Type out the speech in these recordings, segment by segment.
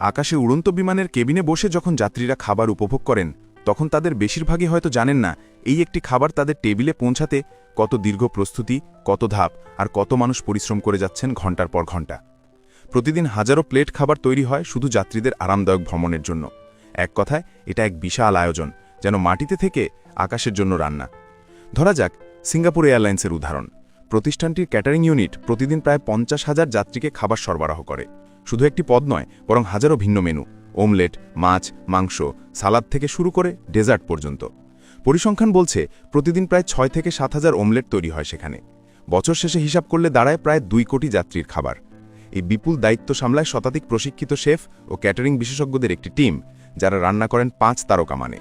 আকাশে উড়ন্ত বিমানের কেবিনে বসে যখন যাত্রীরা খাবার উপভোগ করেন তখন তাদের বেশিরভাগই হয়তো জানেন না এই একটি খাবার তাদের টেবিলে পৌঁছাতে কত দীর্ঘ প্রস্তুতি, কত ধাপ আর কত মানুষ পরিশ্রম করে যাচ্ছেন ঘন্টার পর ঘন্টা। প্রতিদিন হাজারো প্লেট খাবার তৈরি হয় শুধু যাত্রীদের আরামদায়ক ভ্রমণের জন্য। এক কথায় এটা এক বিশাল আয়োজন, যেন মাটিতে থেকে আকাশের জন্য রান্না। ধরা যাক সিঙ্গাপুর এয়ারলাইন্সের উদাহরণ। প্রতিষ্ঠানটির ক্যাটারিং ইউনিট প্রতিদিন প্রায় 50,000 যাত্রীকে খাবার সরবরাহ করে। শুধু একটি পদ নয়, বরং হাজারো ভিন্ন মেনু, ওমলেট, মাছ, মাংস, সালাদ থেকে শুরু করে ডেজার্ট পর্যন্ত। পরিসংখ্যান বলছে প্রতিদিন প্রায় 6 থেকে 7,000 ওমলেট তৈরি হয় সেখানে। বছর শেষে হিসাব করলে দাঁড়ায় প্রায় 2 কোটি যাত্রীর খাবার। এই বিপুল দায়িত্ব সামলায় শতাধিক প্রশিক্ষিত শেফ ও ক্যাটারিং বিশেষজ্ঞদের একটি টিম, যারা রান্না করেন 5 তারকা মানে।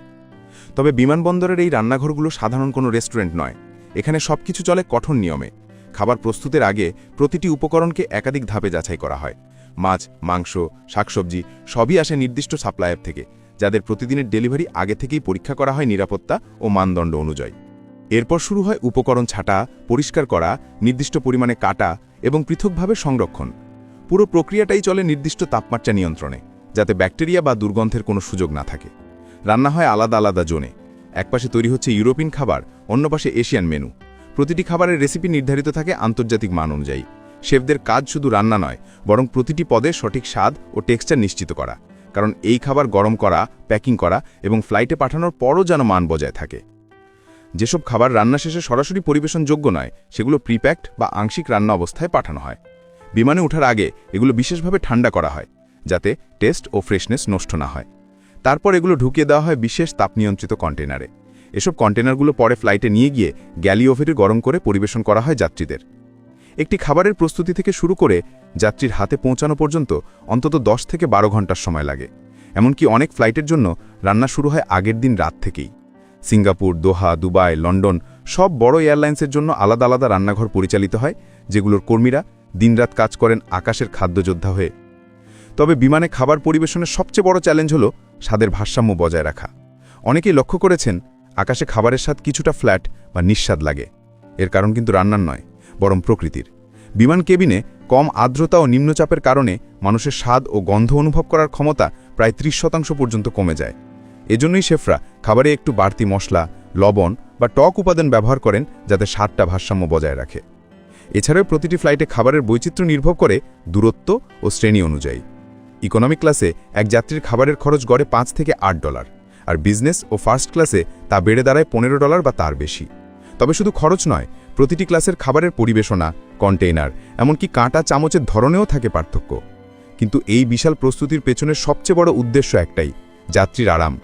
তবে বিমানবন্দরের এই রান্নাঘরগুলো সাধারণ কোনো রেস্টুরেন্ট নয়। এখানে সবকিছু চলে কঠোর নিয়মে। খাবার প্রস্তুতের আগে প্রতিটি উপকরণকে একাধিক ধাপে যাচাই করা হয়। মাছ, মাংস, শাকসবজি সবই আসে নির্দিষ্ট সাপ্লায়ার থেকে, যাদের প্রতিদিনের ডেলিভারি আগে থেকেই পরীক্ষা করা হয় নিরাপত্তা ও মানদণ্ড অনুযায়ী। এরপর শুরু হয় উপকরণ ছাঁটা, পরিষ্কার করা, নির্দিষ্ট পরিমাণে কাটা এবং পৃথকভাবে সংরক্ষণ। পুরো প্রক্রিয়াটাই চলে নির্দিষ্ট তাপমাত্রা নিয়ন্ত্রণে, যাতে ব্যাকটেরিয়া বা দুর্গন্ধের কোনো সুযোগ না থাকে। রান্না হয় আলাদা আলাদা জোনে। একপাশে তৈরি হচ্ছে ইউরোপিয়ান খাবার, অন্য পাশে এশিয়ান মেনু। প্রতিটি খাবারের রেসিপি নির্ধারিত থাকে আন্তর্জাতিক মান অনুযায়ী। শেফদের কাজ শুধু রান্না নয়, বরং প্রতিটি পদে সঠিক স্বাদ ও টেক্সচার নিশ্চিত করা, কারণ এই খাবার গরম করা, প্যাকিং করা এবং ফ্লাইটে পাঠানোর পরও যেন মান বজায় থাকে। যেসব খাবার রান্না শেষে সরাসরি পরিবেশনযোগ্য নয়, সেগুলো প্রিপ্যাকড বা আংশিক রান্না অবস্থায় পাঠানো হয়। বিমানে ওঠার আগে এগুলো বিশেষভাবে ঠান্ডা করা হয়, যাতে টেস্ট ও ফ্রেশনেস নষ্ট না হয়। তারপর এগুলো ঢুকিয়ে দেওয়া হয় বিশেষ তাপনিয়ন্ত্রিত কন্টেনারে। এসব কন্টেনারগুলো পরে ফ্লাইটে নিয়ে গিয়ে গ্যালি ওভেনে গরম করে পরিবেশন করা হয় যাত্রীদের। একটি খাবারের প্রস্তুতি থেকে শুরু করে যাত্রীর হাতে পৌঁছানো পর্যন্ত অন্তত 10 থেকে 12 ঘন্টার সময় লাগে। এমনকি অনেক ফ্লাইটের জন্য রান্না শুরু হয় আগের দিন রাত থেকেই। সিঙ্গাপুর, দোহা, দুবাই, লন্ডন সব বড় এয়ারলাইন্সের জন্য আলাদা আলাদা রান্নাঘর পরিচালিত হয়, যেগুলোর কর্মীরা দিনরাত কাজ করেন আকাশের খাদ্যযোদ্ধা হয়ে। তবে বিমানে খাবার পরিবেশনের সবচেয়ে বড় চ্যালেঞ্জ হল স্বাদের ভারসাম্য বজায় রাখা। অনেকেই লক্ষ্য করেছেন আকাশে খাবারের স্বাদ কিছুটা ফ্ল্যাট বা নিঃস্বাদ লাগে। এর কারণ কিন্তু রান্নার নয়, বরং প্রকৃতির। বিমান কেবিনে কম আর্দ্রতা ও নিম্নচাপের কারণে মানুষের স্বাদ ও গন্ধ অনুভব করার ক্ষমতা প্রায় 30% পর্যন্ত কমে যায়। এজন্যই শেফরা খাবারে একটু বাড়তি মশলা, লবণ বা টক উপাদান ব্যবহার করেন, যাতে স্বাদটা ভারসাম্য বজায় রাখে। এছাড়াও প্রতিটি ফ্লাইটে খাবারের বৈচিত্র্য নির্ভর করে দূরত্ব ও শ্রেণী অনুযায়ী। ইকোনমি ক্লাসে এক যাত্রীর খাবারের খরচ গড়ে $5 থেকে $8, আর বিজনেস ও ফার্স্ট ক্লাসে তা বেড়ে দাঁড়ায় $15 বা তার বেশি। তবে শুধু খরচ নয়, প্রতিটি ক্লাসের খাবারের পরিবেশনা, কন্টেইনার, এমনকি কাঁটা চামচের ধরনেও থাকে পার্থক্য। কিন্তু এই বিশাল প্রস্তুতির পেছনের সবচেয়ে বড় উদ্দেশ্য একটাই: যাত্রীর আরাম।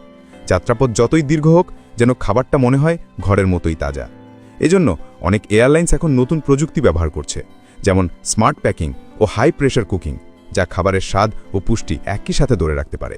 যাত্রাপথ যতই দীর্ঘ হোক, যেন খাবারটা মনে হয় ঘরের মতোই তাজা। এজন্য অনেক এয়ারলাইন্স এখন নতুন প্রযুক্তি ব্যবহার করছে, যেমন স্মার্ট প্যাকিং ও হাই প্রেশার কুকিং, যা খাবারের স্বাদ ও পুষ্টি একই সাথে ধরে রাখতে পারে।